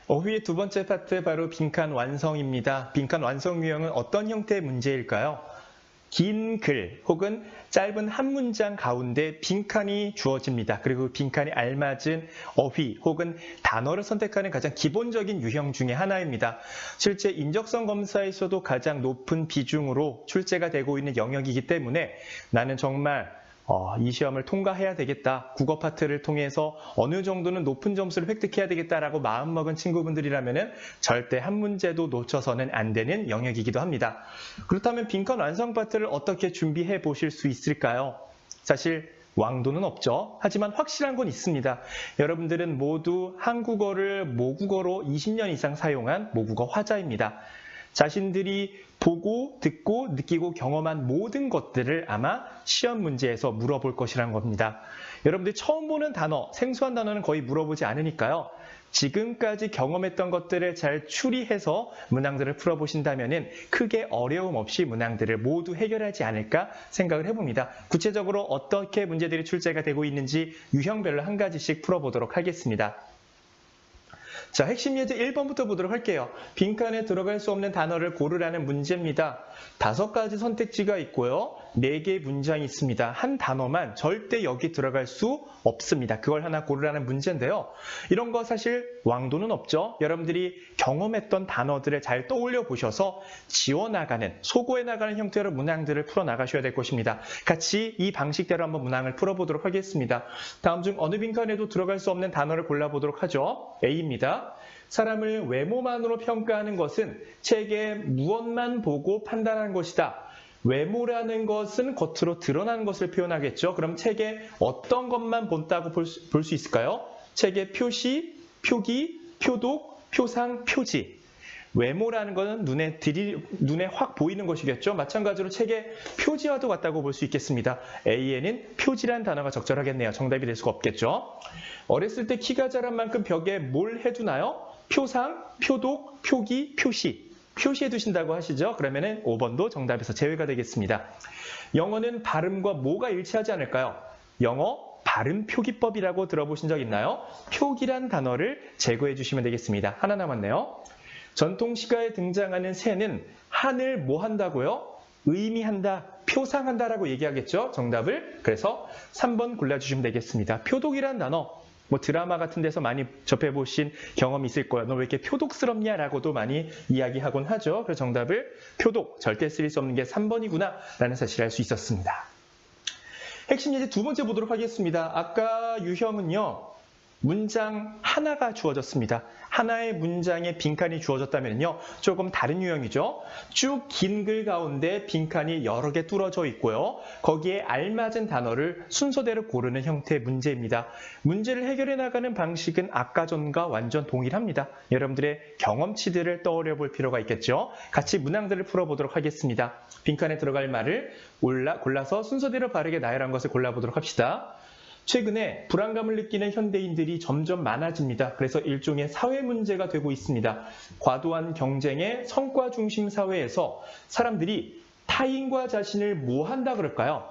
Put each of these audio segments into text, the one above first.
어휘의 두 번째 파트 바로 빈칸 완성입니다. 빈칸 완성 유형은 어떤 형태의 문제일까요? 긴 글 혹은 짧은 한 문장 가운데 빈칸이 주어집니다. 그리고 빈칸에 알맞은 어휘 혹은 단어를 선택하는 가장 기본적인 유형 중에 하나입니다. 실제 인적성 검사에서도 가장 높은 비중으로 출제가 되고 있는 영역이기 때문에 나는 정말 이 시험을 통과해야 되겠다. 국어 파트를 통해서 어느 정도는 높은 점수를 획득해야 되겠다라고 마음먹은 친구분들이라면 절대 한 문제도 놓쳐서는 안 되는 영역이기도 합니다. 그렇다면 빈칸 완성 파트를 어떻게 준비해 보실 수 있을까요? 사실 왕도는 없죠. 하지만 확실한 건 있습니다. 여러분들은 모두 한국어를 모국어로 20년 이상 사용한 모국어 화자입니다. 자신들이 보고, 듣고, 느끼고 경험한 모든 것들을 아마 시험 문제에서 물어볼 것이라는 겁니다. 여러분들이 처음 보는 단어, 생소한 단어는 거의 물어보지 않으니까요. 지금까지 경험했던 것들을 잘 추리해서 문항들을 풀어보신다면 크게 어려움 없이 문항들을 모두 해결하지 않을까 생각을 해봅니다. 구체적으로 어떻게 문제들이 출제가 되고 있는지 유형별로 한 가지씩 풀어보도록 하겠습니다. 자, 핵심 예제 1번부터 보도록 할게요. 빈칸에 들어갈 수 없는 단어를 고르라는 문제입니다. 5가지 선택지가 있고요. 4개의 문장이 있습니다. 한 단어만 절대 여기 들어갈 수 없습니다. 그걸 하나 고르라는 문제인데요. 이런 거 사실 왕도는 없죠. 여러분들이 경험했던 단어들을 잘 떠올려 보셔서 지워나가는, 소거해 나가는 형태로 문항들을 풀어나가셔야 될 것입니다. 같이 이 방식대로 한번 문항을 풀어보도록 하겠습니다. 다음 중 어느 빈칸에도 들어갈 수 없는 단어를 골라보도록 하죠. A입니다. 사람을 외모만으로 평가하는 것은 책에 무엇만 보고 판단하는 것이다. 외모라는 것은 겉으로 드러나는 것을 표현하겠죠. 그럼 책에 어떤 것만 본다고 볼 수 있을까요? 책의 표시, 표기, 표독, 표상, 표지. 외모라는 것은 눈에 확 보이는 것이겠죠. 마찬가지로 책의 표지와도 같다고 볼 수 있겠습니다. A에는 표지란 단어가 적절하겠네요. 정답이 될 수가 없겠죠. 어렸을 때 키가 자란 만큼 벽에 뭘 해두나요? 표상, 표독, 표기, 표시. 표시해 두신다고 하시죠? 그러면은 5번도 정답에서 제외가 되겠습니다. 영어는 발음과 뭐가 일치하지 않을까요? 영어 발음 표기법이라고 들어보신 적 있나요? 표기란 단어를 제거해 주시면 되겠습니다. 하나 남았네요. 전통 시가에 등장하는 새는 하늘 뭐 한다고요? 의미한다, 표상한다라고 얘기하겠죠? 정답을. 그래서 3번 골라주시면 되겠습니다. 표독이란 단어. 드라마 같은 데서 많이 접해보신 경험이 있을 거야. 너 왜 이렇게 표독스럽냐? 라고도 많이 이야기하곤 하죠. 그래서 정답을 표독, 절대 쓰일 수 없는 게 3번이구나 라는 사실을 알 수 있었습니다. 핵심 예제 두 번째 보도록 하겠습니다. 아까 유형은요. 문장 하나가 주어졌습니다. 하나의 문장에 빈칸이 주어졌다면요. 조금 다른 유형이죠. 쭉 긴 글 가운데 빈칸이 여러 개 뚫어져 있고요. 거기에 알맞은 단어를 순서대로 고르는 형태의 문제입니다. 문제를 해결해 나가는 방식은 아까 전과 완전 동일합니다. 여러분들의 경험치들을 떠올려 볼 필요가 있겠죠. 같이 문항들을 풀어보도록 하겠습니다. 빈칸에 들어갈 말을 골라서 순서대로 바르게 나열한 것을 골라보도록 합시다. 최근에 불안감을 느끼는 현대인들이 점점 많아집니다. 그래서 일종의 사회 문제가 되고 있습니다. 과도한 경쟁의 성과 중심 사회에서 사람들이 타인과 자신을 뭐 한다 그럴까요?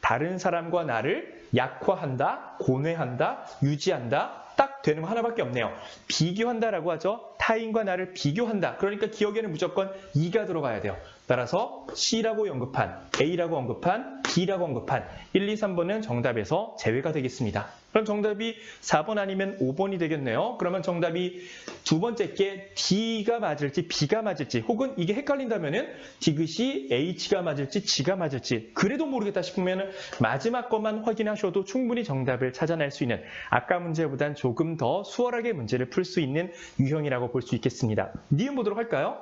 다른 사람과 나를 약화한다, 고뇌한다, 유지한다. 딱 되는 거 하나밖에 없네요. 비교한다라고 하죠. 타인과 나를 비교한다. 그러니까 기억에는 무조건 E가 들어가야 돼요. 따라서 C라고 언급한, A라고 언급한, B라고 언급한 1, 2, 3번은 정답에서 제외가 되겠습니다. 그럼 정답이 4번 아니면 5번이 되겠네요. 그러면 정답이 두 번째 게 D가 맞을지 B가 맞을지 혹은 이게 헷갈린다면 디귿이 H가 맞을지 G가 맞을지 그래도 모르겠다 싶으면 마지막 것만 확인하셔도 충분히 정답을 찾아낼 수 있는 아까 문제보단 조금 더 수월하게 문제를 풀 수 있는 유형이라고 볼 수 있겠습니다. 니은 보도록 할까요?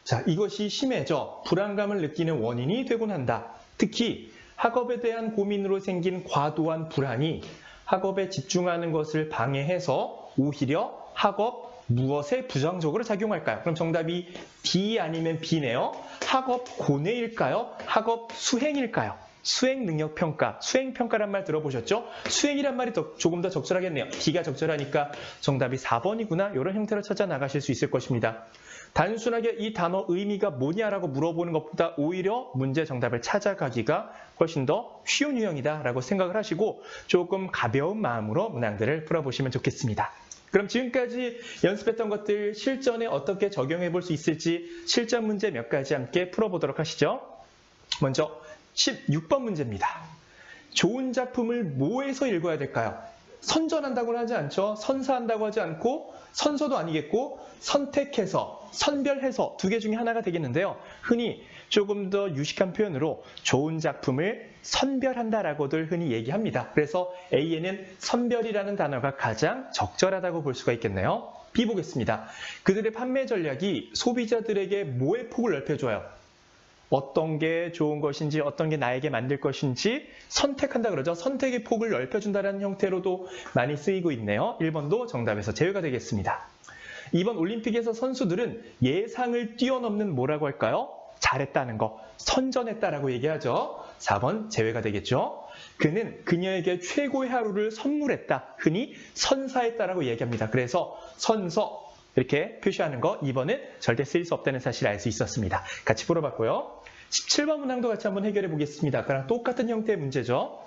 자, 이것이 심해져 불안감을 느끼는 원인이 되곤 한다. 특히 학업에 대한 고민으로 생긴 과도한 불안이 학업에 집중하는 것을 방해해서 오히려 학업 무엇에 부정적으로 작용할까요? 그럼 정답이 D 아니면 B네요. 학업 고뇌일까요? 학업 수행일까요? 수행능력평가, 수행평가란 말 들어보셨죠? 수행이란 말이 조금 더 적절하겠네요. D가 적절하니까 정답이 4번이구나. 이런 형태로 찾아 나가실 수 있을 것입니다. 단순하게 이 단어 의미가 뭐냐라고 물어보는 것보다 오히려 문제 정답을 찾아가기가 훨씬 더 쉬운 유형이다라고 생각을 하시고 조금 가벼운 마음으로 문항들을 풀어보시면 좋겠습니다. 그럼 지금까지 연습했던 것들 실전에 어떻게 적용해 볼 수 있을지 실전 문제 몇 가지 함께 풀어보도록 하시죠. 먼저 16번 문제입니다. 좋은 작품을 뭐에서 읽어야 될까요? 선전한다고는 하지 않죠. 선사한다고 하지 않고 선서도 아니겠고 선택해서, 선별해서 두 개 중에 하나가 되겠는데요. 흔히 조금 더 유식한 표현으로 좋은 작품을 선별한다라고들 흔히 얘기합니다. 그래서 A에는 선별이라는 단어가 가장 적절하다고 볼 수가 있겠네요. B 보겠습니다. 그들의 판매 전략이 소비자들에게 뭐의 폭을 넓혀줘요? 어떤 게 좋은 것인지 어떤 게 나에게 만들 것인지 선택한다 그러죠. 선택의 폭을 넓혀준다는 형태로도 많이 쓰이고 있네요. 1번도 정답에서 제외가 되겠습니다. 2번 올림픽에서 선수들은 예상을 뛰어넘는 뭐라고 할까요? 잘했다는 거, 선전했다라고 얘기하죠. 4번 제외가 되겠죠. 그는 그녀에게 최고의 하루를 선물했다. 흔히 선사했다라고 얘기합니다. 그래서 선서 이렇게 표시하는 거 2번은 절대 쓰일 수 없다는 사실을 알 수 있었습니다. 같이 풀어봤고요. 17번 문항도 같이 한번 해결해 보겠습니다. 그랑 똑같은 형태의 문제죠.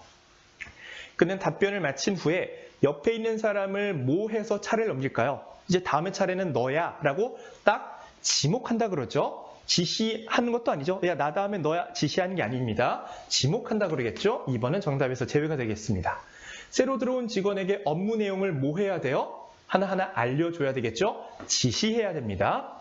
그는 답변을 마친 후에 옆에 있는 사람을 뭐 해서 차를 넘길까요? 이제 다음의 차례는 너야 라고 딱 지목한다 그러죠. 지시하는 것도 아니죠. 야, 나 다음에 너야 지시하는 게 아닙니다. 지목한다 그러겠죠. 2번은 정답에서 제외가 되겠습니다. 새로 들어온 직원에게 업무 내용을 뭐 해야 돼요? 하나하나 알려줘야 되겠죠? 지시해야 됩니다.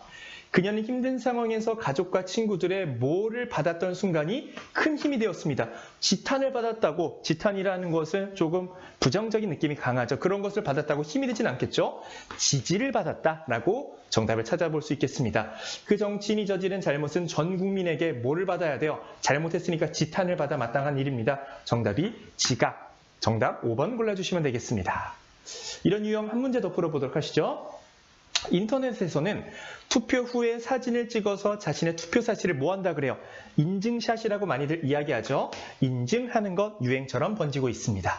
그녀는 힘든 상황에서 가족과 친구들의 뭐를 받았던 순간이 큰 힘이 되었습니다. 지탄을 받았다고, 지탄이라는 것은 조금 부정적인 느낌이 강하죠. 그런 것을 받았다고 힘이 되진 않겠죠? 지지를 받았다라고 정답을 찾아볼 수 있겠습니다. 그 정치인이 저지른 잘못은 전 국민에게 뭐를 받아야 돼요? 잘못했으니까 지탄을 받아 마땅한 일입니다. 정답이 지각. 정답 5번 골라주시면 되겠습니다. 이런 유형 한 문제 더 풀어보도록 하시죠. 인터넷에서는 투표 후에 사진을 찍어서 자신의 투표 사실을 뭐 한다 그래요? 인증샷이라고 많이들 이야기하죠. 인증하는 것 유행처럼 번지고 있습니다.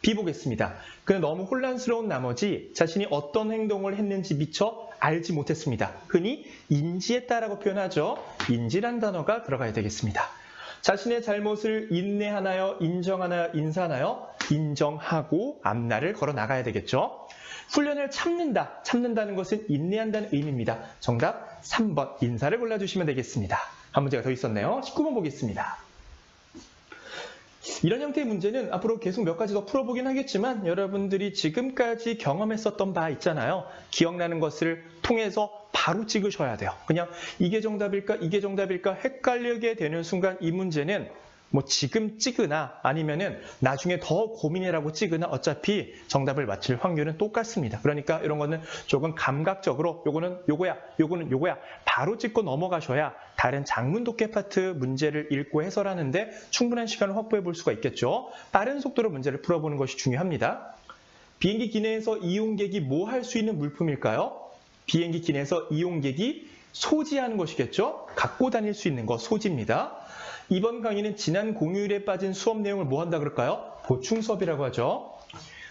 B 보겠습니다. 그는 너무 혼란스러운 나머지 자신이 어떤 행동을 했는지 미처 알지 못했습니다. 흔히 인지했다라고 표현하죠. 인지란 단어가 들어가야 되겠습니다. 자신의 잘못을 인내하나요? 인정하나요? 인사하나요? 인정하고 앞날을 걸어 나가야 되겠죠. 훈련을 참는다. 참는다는 것은 인내한다는 의미입니다. 정답 3번 인사를 골라주시면 되겠습니다. 한 문제가 더 있었네요. 19번 보겠습니다. 이런 형태의 문제는 앞으로 계속 몇 가지 더 풀어보긴 하겠지만 여러분들이 지금까지 경험했었던 바 있잖아요. 기억나는 것을 통해서 바로 찍으셔야 돼요. 그냥 이게 정답일까 이게 정답일까 헷갈리게 되는 순간 이 문제는 뭐 지금 찍으나 아니면은 나중에 더 고민해라고 찍으나 어차피 정답을 맞힐 확률은 똑같습니다. 그러니까 이런 거는 조금 감각적으로 요거는 요거야, 요거는 요거야 바로 찍고 넘어가셔야 다른 작문 독해 파트 문제를 읽고 해설하는데 충분한 시간을 확보해 볼 수가 있겠죠. 빠른 속도로 문제를 풀어보는 것이 중요합니다. 비행기 기내에서 이용객이 뭐 할 수 있는 물품일까요? 비행기 기내에서 이용객이 소지하는 것이겠죠. 갖고 다닐 수 있는 것 소지입니다. 이번 강의는 지난 공휴일에 빠진 수업 내용을 뭐 한다 그럴까요? 보충 수업이라고 하죠.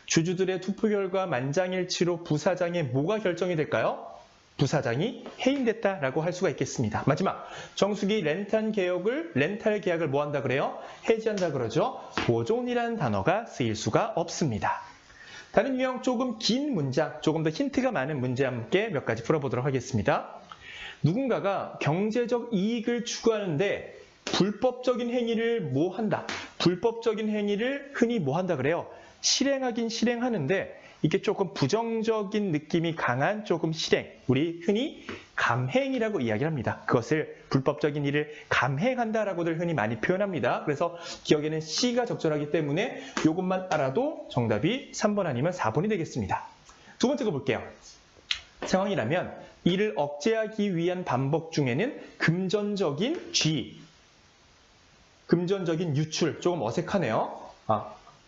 주주들의 투표 결과 만장일치로 부사장의 뭐가 결정이 될까요? 부사장이 해임됐다라고 할 수가 있겠습니다. 마지막, 정수기 렌탈 계약을 뭐 한다 그래요? 해지한다 그러죠. 보존이라는 단어가 쓰일 수가 없습니다. 다른 유형 조금 긴 문장, 조금 더 힌트가 많은 문제 함께 몇 가지 풀어보도록 하겠습니다. 누군가가 경제적 이익을 추구하는데 불법적인 행위를 뭐 한다? 불법적인 행위를 흔히 뭐 한다 그래요? 실행하긴 실행하는데 이게 조금 부정적인 느낌이 강한 조금 실행. 우리 흔히 감행이라고 이야기를 합니다. 그것을 불법적인 일을 감행한다라고들 흔히 많이 표현합니다. 그래서 기억에는 C가 적절하기 때문에 이것만 알아도 정답이 3번 아니면 4번이 되겠습니다. 두 번째 거 볼게요. 상황이라면 이를 억제하기 위한 방법 중에는 금전적인 G, 금전적인 유출, 조금 어색하네요.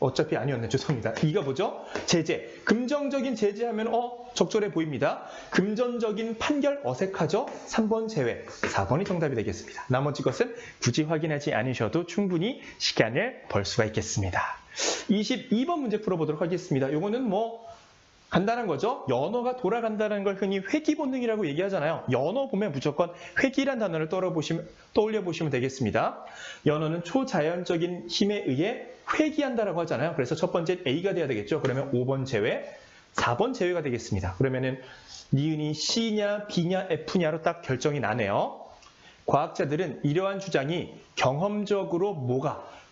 어차피 아니었네. 죄송합니다. 이가 뭐죠? 제재. 금정적인 제재하면 적절해 보입니다. 금전적인 판결 어색하죠? 3번 제외. 4번이 정답이 되겠습니다. 나머지 것은 굳이 확인하지 않으셔도 충분히 시간을 벌 수가 있겠습니다. 22번 문제 풀어보도록 하겠습니다. 요거는 간단한 거죠. 연어가 돌아간다는 걸 흔히 회귀 본능이라고 얘기하잖아요. 연어 보면 무조건 회귀란 단어를 떠올려 보시면 되겠습니다. 연어는 초자연적인 힘에 의해 회귀한다라고 하잖아요. 그래서 첫 번째 A가 돼야 되겠죠. 그러면 5번 제외, 4번 제외가 되겠습니다. 그러면은 니은이 C냐 B냐 F냐로 딱 결정이 나네요. 과학자들은 이러한 주장이 경험적으로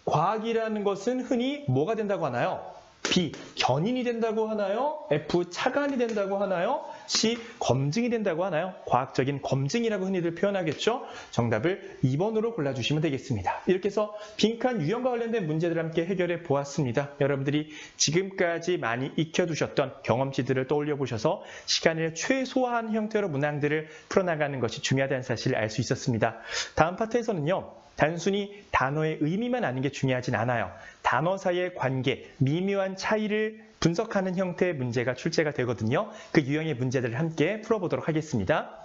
과학이라는 것은 흔히 뭐가 된다고 하나요? B. 견인이 된다고 하나요? F. 착안이 된다고 하나요? C. 검증이 된다고 하나요? 과학적인 검증이라고 흔히들 표현하겠죠? 정답을 2번으로 골라주시면 되겠습니다. 이렇게 해서 빈칸 유형과 관련된 문제들을 함께 해결해 보았습니다. 여러분들이 지금까지 많이 익혀두셨던 경험치들을 떠올려 보셔서 시간을 최소화한 형태로 문항들을 풀어나가는 것이 중요하다는 사실을 알 수 있었습니다. 다음 파트에서는요. 단순히 단어의 의미만 아는 게 중요하진 않아요. 단어 사이의 관계, 미묘한 차이를 분석하는 형태의 문제가 출제가 되거든요. 그 유형의 문제들을 함께 풀어보도록 하겠습니다.